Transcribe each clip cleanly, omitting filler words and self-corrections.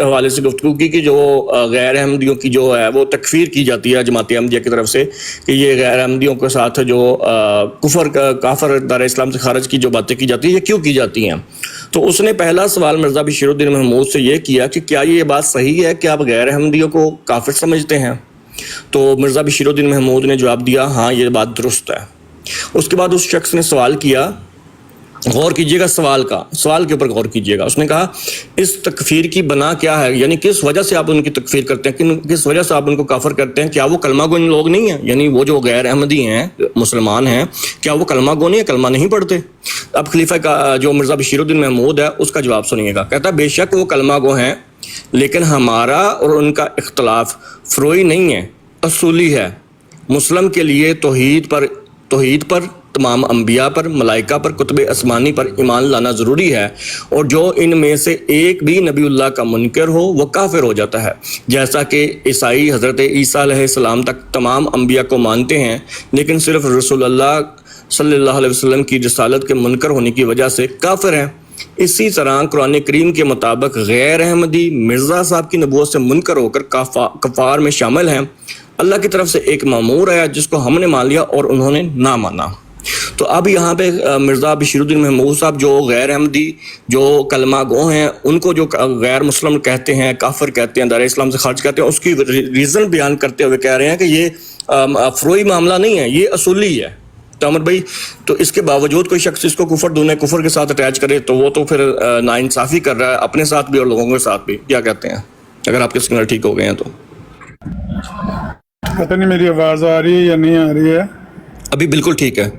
حوالے سے گفتگو کی کہ جو غیر احمدیوں کی جو ہے وہ تکفیر کی جاتی ہے جماعت احمدیہ کی طرف سے کہ یہ غیر احمدیوں کے ساتھ جو کافر دار اسلام سے خارج کی جو باتیں کی جاتی ہیں یہ کیوں کی جاتی ہیں. تو اس نے پہلا سوال مرزا بشیر الدین محمود سے یہ کیا کہ کیا یہ بات صحیح ہے کہ آپ غیر احمدیوں کو کافر سمجھتے ہیں؟ تو مرزا بشیر الدین محمود نے جواب دیا ہاں یہ بات درست ہے. اس کے بعد اس شخص نے سوال کیا، غور کیجئے گا سوال کے اوپر غور کیجئے گا. اس نے کہا اس تکفیر کی بنا کیا ہے، یعنی کس وجہ سے آپ ان کی تکفیر کرتے ہیں، کس وجہ سے آپ ان کو کافر کرتے ہیں؟ کیا وہ کلمہ گو لوگ نہیں ہیں؟ یعنی وہ جو غیر احمدی ہیں مسلمان ہیں کیا وہ کلمہ گو نہیں ہیں، کلمہ نہیں پڑھتے؟ اب خلیفہ کا جو مرزا بشیر الدین محمود ہے اس کا جواب سنیے گا. کہتا بے شک وہ کلمہ گو ہیں لیکن ہمارا اور ان کا اختلاف فروعی نہیں ہے، اصولی ہے. مسلم کے لیے توحید پر تمام انبیاء پر، ملائکہ پر، کتب آسمانی پر ایمان لانا ضروری ہے، اور جو ان میں سے ایک بھی نبی اللہ کا منکر ہو وہ کافر ہو جاتا ہے. جیسا کہ عیسائی حضرت عیسیٰ علیہ السلام تک تمام انبیاء کو مانتے ہیں لیکن صرف رسول اللہ صلی اللہ علیہ وسلم کی رسالت کے منکر ہونے کی وجہ سے کافر ہیں. اسی طرح قرآن کریم کے مطابق غیر احمدی مرزا صاحب کی نبوت سے منکر ہو کر کفار میں شامل ہیں. اللہ کی طرف سے ایک مامور ہے جس کو ہم نے مان لیا اور انہوں نے نہ مانا. تو اب یہاں پہ مرزا بشیر الدین محمود صاحب جو غیر احمدی جو کلمہ گو ہیں ان کو جو غیر مسلم کہتے ہیں، کافر کہتے ہیں، دار اسلام سے خارج کہتے ہیں، اس کی ریزن بیان کرتے ہوئے کہہ رہے ہیں کہ یہ فروعی معاملہ نہیں ہے، یہ اصولی ہے. تو عمر بھائی تو اس کے باوجود کوئی شخص اس کو کفر کے ساتھ اٹیچ کرے تو وہ تو پھر ناانصافی کر رہا ہے اپنے ساتھ بھی اور لوگوں کے ساتھ بھی. کیا کہتے ہیں اگر آپ کے سگنل ٹھیک ہو گئے ہیں تو؟ پتہ نہیں میری آواز آ رہی ہے یا نہیں آ رہی ہے. ابھی بالکل ٹھیک ہے.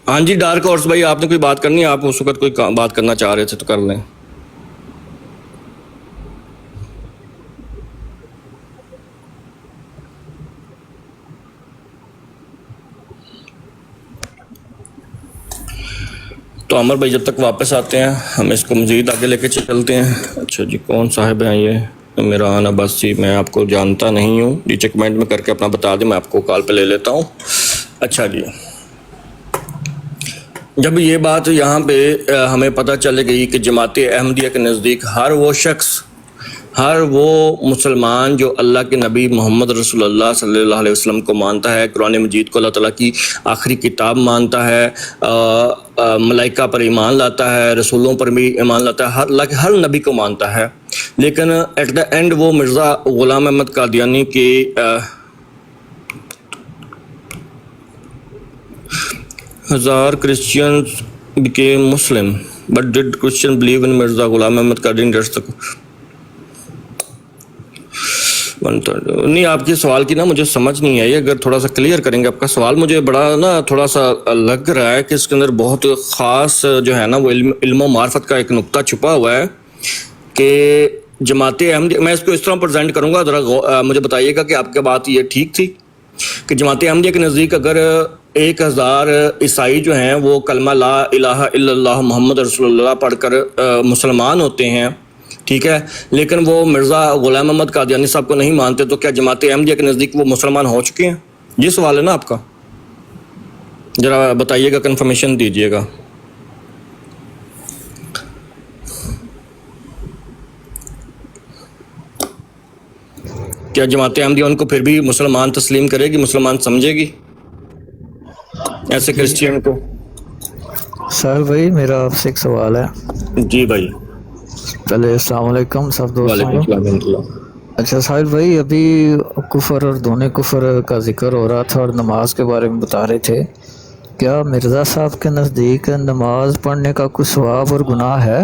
ہاں جی ڈارک ہارس بھائی آپ نے کوئی بات کرنی ہے؟ آپ اس وقت کوئی بات کرنا چاہ رہے تھے تو کر لیں. تو عمر بھائی جب تک واپس آتے ہیں ہم اس کو مزید آگے لے کے چلتے ہیں. اچھا جی کون صاحب ہیں یہ؟ میرا آنا بس جی میں آپ کو جانتا نہیں ہوں جی، چیک کمنٹ میں کر کے اپنا بتا دیں، میں آپ کو کال پہ لے لیتا ہوں. اچھا جی جب یہ بات یہاں پہ ہمیں پتہ چل گئی کہ جماعت احمدیہ کے نزدیک ہر وہ مسلمان جو اللہ کے نبی محمد رسول اللہ صلی اللہ علیہ وسلم کو مانتا ہے، قرآن مجید کو اللہ تعالیٰ کی آخری کتاب مانتا ہے، ملائکہ پر ایمان لاتا ہے، رسولوں پر بھی ایمان لاتا ہے، اللہ کے ہر نبی کو مانتا ہے، لیکن ایٹ دا اینڈ وہ مرزا غلام احمد قادیانی کی 1000 Christians became Muslim, but did Christians believe in Mirza Ghulam Ahmad Qadiani? نہیں آپ کے سوال کی نا مجھے سمجھ نہیں آئی، اگر تھوڑا سا کلیئر کریں گے آپ کا سوال. مجھے بڑا نا تھوڑا سا لگ رہا ہے کہ اس کے اندر بہت خاص جو ہے نا وہ علم و معرفت کا ایک نقطہ چھپا ہوا ہے کہ جماعت احمدیہ، میں اس کو اس طرح پریزنٹ کروں گا، ذرا مجھے بتائیے گا کہ آپ کی بات یہ ٹھیک تھی کہ جماعت احمدیہ کے نزدیک اگر 1000 عیسائی جو ہیں وہ کلمہ لا الہ الا اللہ محمد رسول اللہ پڑھ کر مسلمان ہوتے ہیں، ٹھیک ہے، لیکن وہ مرزا غلام احمد قادیانی صاحب کو نہیں مانتے، تو کیا جماعت احمدیہ کے نزدیک وہ مسلمان ہو چکے ہیں؟ یہ سوال ہے نا آپ کا، ذرا بتائیے گا، کنفرمیشن دیجیے گا. کیا جماعت احمدیہ ان کو پھر بھی مسلمان تسلیم کرے گی، مسلمان سمجھے گی ایسے کرسچین کو؟ ساحل بھائی میرا آپ سے ایک سوال ہے. جی بھائی. پہلے السلام علیکم سب دوستوں. وعلیکم السلام ورحمۃ اللہ. اچھا ساحل بھائی ابھی کفر اور دون کفر کا ذکر ہو رہا تھا اور نماز کے بارے میں بتا رہے تھے، کیا مرزا صاحب کے نزدیک نماز پڑھنے کا کوئی ثواب اور گناہ ہے؟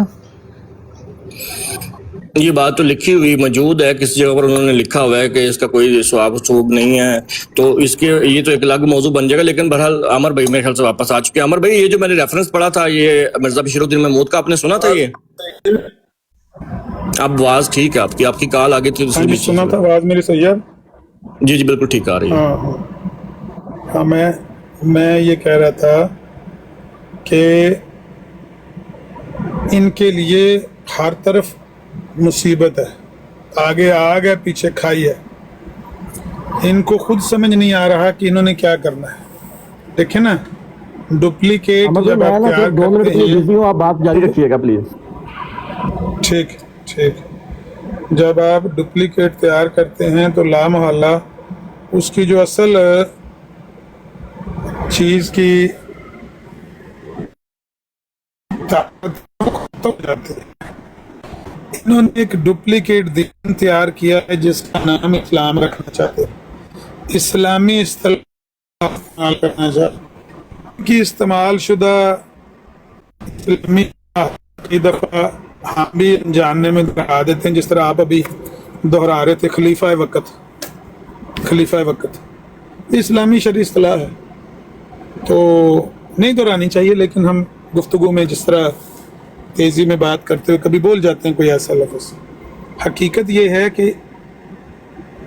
یہ بات تو لکھی ہوئی موجود ہے، کسی جگہ پر انہوں نے لکھا ہوا ہے کہ اس کا کوئی ثواب ثوب نہیں ہے، تو اس کے یہ تو ایک الگ موضوع بن جائے گا. لیکن بہرحال عمر بھائی میرے خیال سے واپس آ چکے ہیں. عمر بھائی یہ جو میں نے ریفرنس پڑھا تھا یہ مرزا بشیر الدین محمود کا، آپ نے سنا تھا یہ؟ اب آواز ٹھیک ہے آپ کی کال آگے تھی ہاں جی سنا تھا، آواز میری صحیح ہے؟ جی بالکل ٹھیک آ رہی ہے. ہاں ہاں میں یہ کہہ رہا تھا کہ ان کے لیے ہر طرف مصیبت ہے، آگے آگ ہے پیچھے کھائی ہے، ان کو خود سمجھ نہیں آ رہا کہ انہوں نے کیا کرنا ہے. دیکھیں نا ڈپلیکیٹ احمد جب بھائی آپ میں نا تیار صرف 2 منٹ کرتے کے لیے ہیں، بزی ہوں، آپ بات جاری رکھیے گا پلیز. ٹھیک جب آپ ڈپلیکیٹ تیار کرتے ہیں تو لامحالہ اس کی جو اصل چیز کی طاقت ختم ہو جاتی ہے. انہوں نے ایک ڈپلیکیٹ دین تیار کیا ہے جس کا نام اسلام رکھنا چاہتے ہیں، اسلامی اصطلاح استعمال کرنا چاہتے ہیں کہ استعمال شدہ اسلامی کئی دفعہ ہم بھی جاننے میں دہرا دیتے ہیں، جس طرح آپ ابھی دہرا رہے تھے خلیفہ وقت اسلامی شرعی اصطلاح ہے تو نہیں دہرانی چاہیے، لیکن ہم گفتگو میں جس طرح تیزی میں بات کرتے ہوئے کبھی بول جاتے ہیں کوئی ایسا لفظ. حقیقت یہ ہے کہ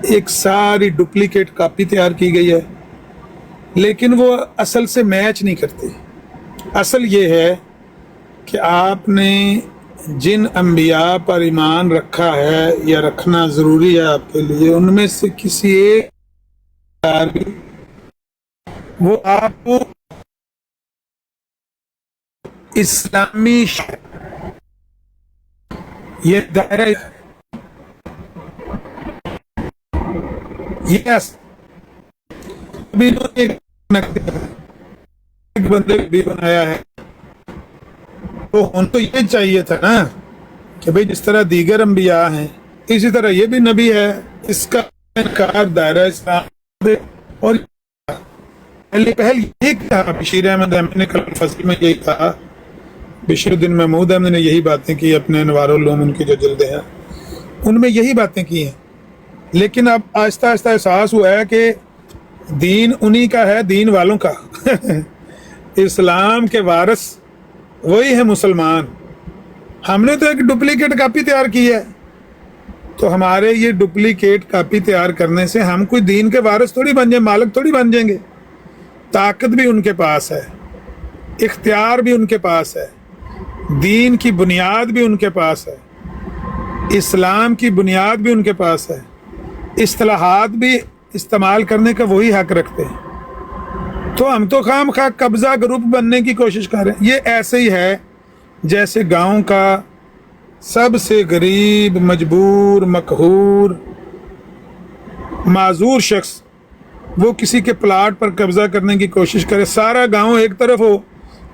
ایک ساری ڈپلیکیٹ کاپی تیار کی گئی ہے لیکن وہ اصل سے میچ نہیں کرتی. اصل یہ ہے کہ آپ نے جن انبیاء پر ایمان رکھا ہے یا رکھنا ضروری ہے آپ کے لیے، ان میں سے کسی ایک وہ آپ کو اسلامی یہ دائرہ یس ابھی انہوں نے ایک بندے بھی بنایا ہے تو ان تو یہ چاہیے تھا نا کہ بھئی جس طرح دیگر انبیاء ہیں اسی طرح یہ بھی نبی ہے، اس کا انکار دائرہ اسلام دے. اور پہل یہ کہا بشیر احمد احمد نے کل فصل میں یہی کہا، بشیر الدین محمود احمد نے یہی باتیں کی اپنے انوار العلوم ان کی جو جلدیں ہیں ان میں یہی باتیں کی ہیں. لیکن اب آہستہ آہستہ احساس ہوا ہے کہ دین انہی کا ہے، دین والوں کا اسلام کے وارث وہی ہے مسلمان. ہم نے تو ایک ڈپلیکیٹ کاپی تیار کی ہے تو ہمارے یہ ڈپلیکیٹ کاپی تیار کرنے سے ہم کوئی دین کے وارث تھوڑی بن جائیں، مالک تھوڑی بن جائیں گے. طاقت بھی ان کے پاس ہے، اختیار بھی ان کے پاس ہے، دین کی بنیاد بھی ان کے پاس ہے، اسلام کی بنیاد بھی ان کے پاس ہے، اصطلاحات بھی استعمال کرنے کا وہی حق رکھتے ہیں. تو ہم تو خام خواہ قبضہ گروپ بننے کی کوشش کر رہے ہیں. یہ ایسے ہی ہے جیسے گاؤں کا سب سے غریب، مجبور، مقہور، معذور شخص وہ کسی کے پلاٹ پر قبضہ کرنے کی کوشش کرے، سارا گاؤں ایک طرف ہو،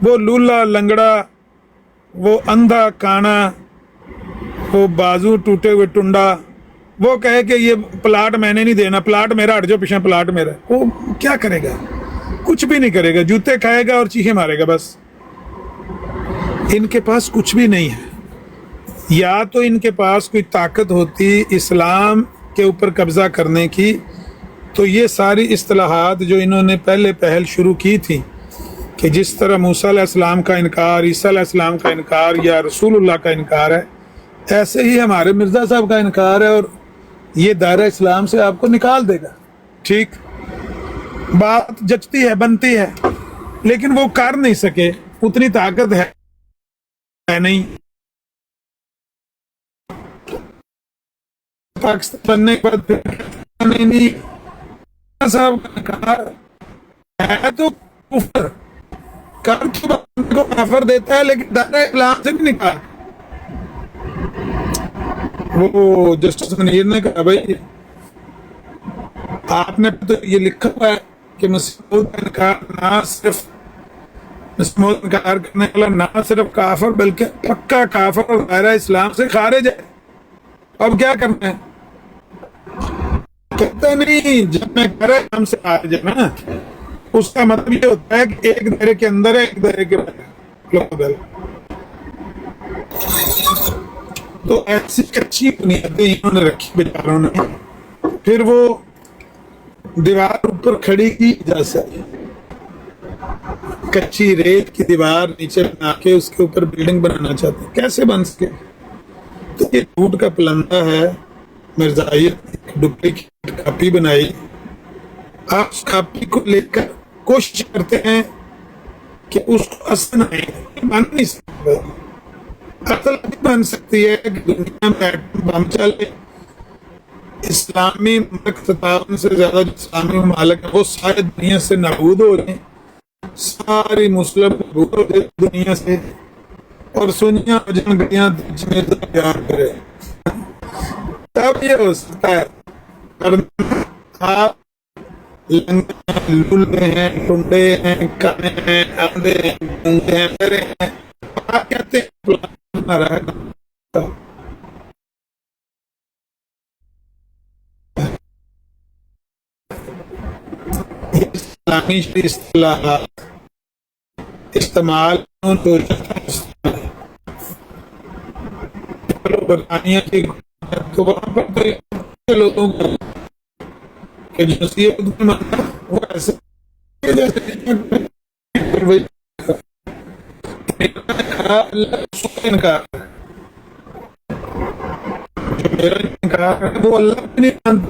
وہ لولا لنگڑا، وہ اندھا کانا، وہ بازو ٹوٹے ہوئے ٹنڈا، وہ کہے کہ یہ پلاٹ میں نے نہیں دینا، پلاٹ میرا، ہٹ جاؤ پیچھے، پلاٹ میرا. وہ کیا کرے گا؟ کچھ بھی نہیں کرے گا، جوتے کھائے گا اور چیخے مارے گا. بس ان کے پاس کچھ بھی نہیں ہے. یا تو ان کے پاس کوئی طاقت ہوتی اسلام کے اوپر قبضہ کرنے کی تو یہ ساری اصطلاحات جو انہوں نے پہل شروع کی تھی کہ جس طرح موسیٰ علیہ السلام کا انکار، عیسیٰ علیہ السلام کا انکار یا رسول اللہ کا انکار ہے، ایسے ہی ہمارے مرزا صاحب کا انکار ہے اور یہ دائرہ اسلام سے آپ کو نکال دے گا. ٹھیک بات جچتی ہے، بنتی ہے، لیکن وہ کر نہیں سکے، اتنی طاقت ہے نہیں. پاکستان بننے کے بعد پھر نہیں صاحب کا انکار ہے تو کفر، کر تو بندے کو کافر دیتا ہے لیکن دائرہ اسلام سے بھی نکال. وہ جسٹس منیر نے کہا بھائی آپ نے تو یہ لکھا ہوا ہے کہ مسعود کا انکار نہ صرف مسعود انکار کرنے والا نہ صرف کافر بلکہ پکا کافر اور دائرہ اسلام سے خارج ہے. اب کیا کرنا ہے؟ کہتے نہیں، جب میں دائرہ اسلام سے خارج ہے نا اس کا مطلب یہ ہوتا ہے کہ ایک دائرے کے اندر ہے، ایک دائرے کے باہر. تو ایسی اچھی بنیادیں انہوں نے رکھی بیچاروں نے، پھر وہ دیوار اوپر کھڑی کی جیسے کچی ریت کی دیوار نیچے بنا کے اس کے اوپر بلڈنگ بنانا چاہتے ہیں. کیسے بن سکے؟ تو یہ جھوٹ کا پلندہ ہے. مرزائیت ڈپلیکیٹ کاپی بنائی آپ اس کاپی کو لے کر کوشش کرتے ہیں کہ اس کو اصل بن نہیں سکتا. اصل بن سکتی ہے کہ دنیا میں ایٹم بم چلے. اسلامی ملک 57 سے زیادہ جو اسلامی ممالک ہیں وہ سارے دنیا سے نابود ہو جائیں, ساری مسلم نابود ہو جائے دنیا سے, اور سنیاں جنگیاں تیار کرے, تب یہ ہو سکتا ہے. آپ لولے ہیں, ٹنڈے ہیں, کانے ہیں, اندھے ہیں, گونگے ہیں, بہرے ہیں, آپ کہتے ہیں نہ رہے گا. اسلامی اصطلاحات استعمال برطانیہ کی لوگوں کو کہ جنسیت وہ ایسے انکار, جو میرا انکار ہے وہ اللہ بھی نہیں مانتا,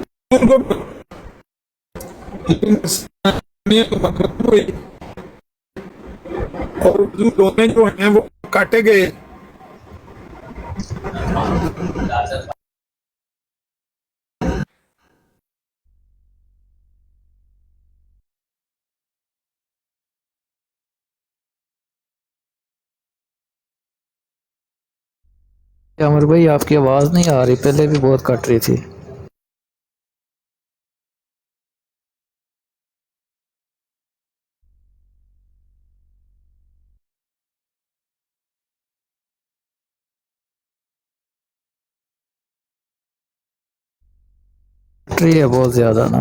لیکن ختم ہوئی اور لونے جو ہیں وہ کاٹے گئے. عمر بھائی آپ کی آواز نہیں آ رہی, پہلے بھی بہت کٹ رہی تھی. کٹ رہی ہے بہت زیادہ نا.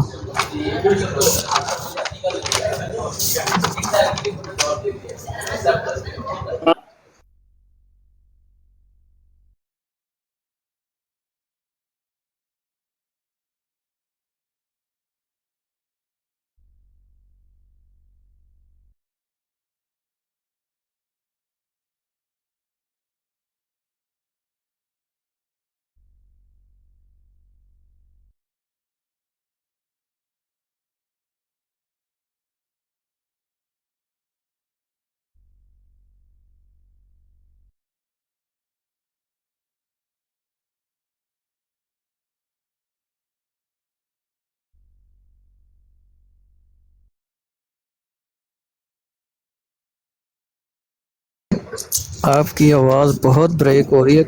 آپ کی آواز بہت بریک ہو رہی ہے,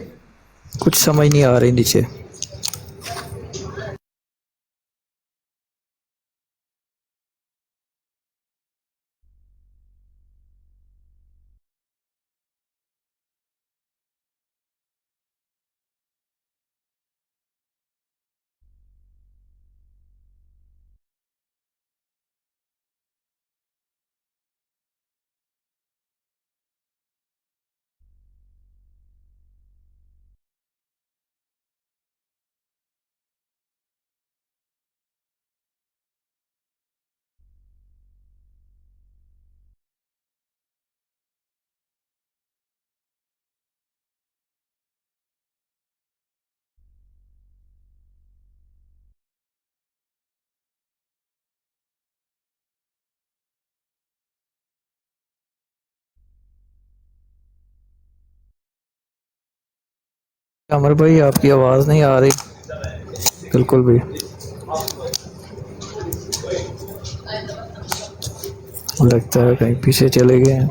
کچھ سمجھ نہیں آ رہی نیچے. عمر بھائی آپ کی آواز نہیں آ رہی بالکل بھی. لگتا ہے کہیں پیچھے چلے گئے ہیں.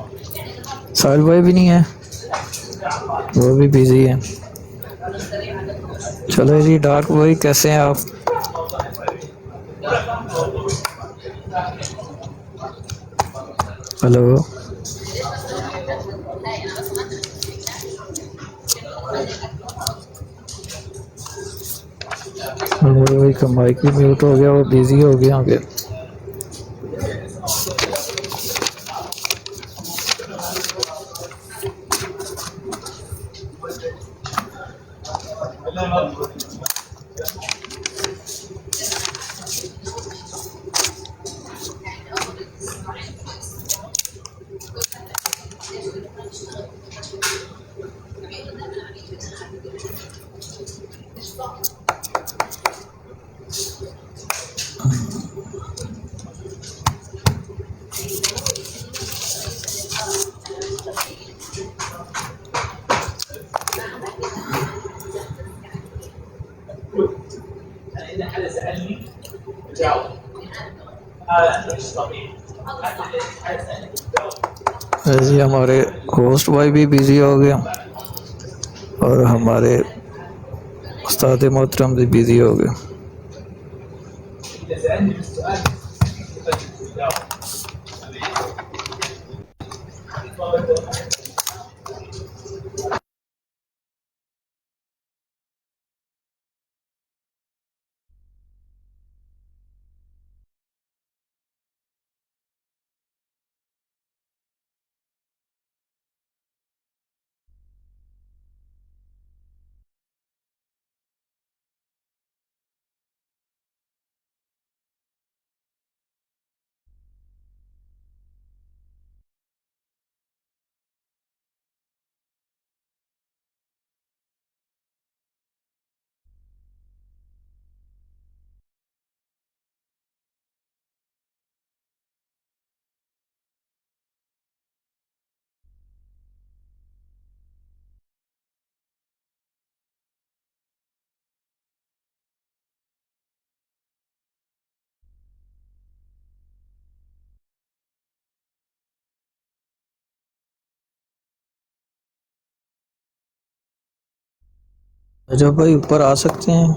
ساحل بھائی بھی نہیں ہے, وہ بھی بزی ہیں. چلو جی, ڈارک بھائی کیسے ہیں آپ؟ ہلو, بھائی کا مائک بھی میوٹ ہو گیا, وہ بزی ہو گیا آگے. جی ہمارے ہوسٹ بھائی بھی بزی ہو گئے اور ہمارے استاد محترم بھی بزی ہو گئے. رجب بھائی اوپر آ سکتے ہیں.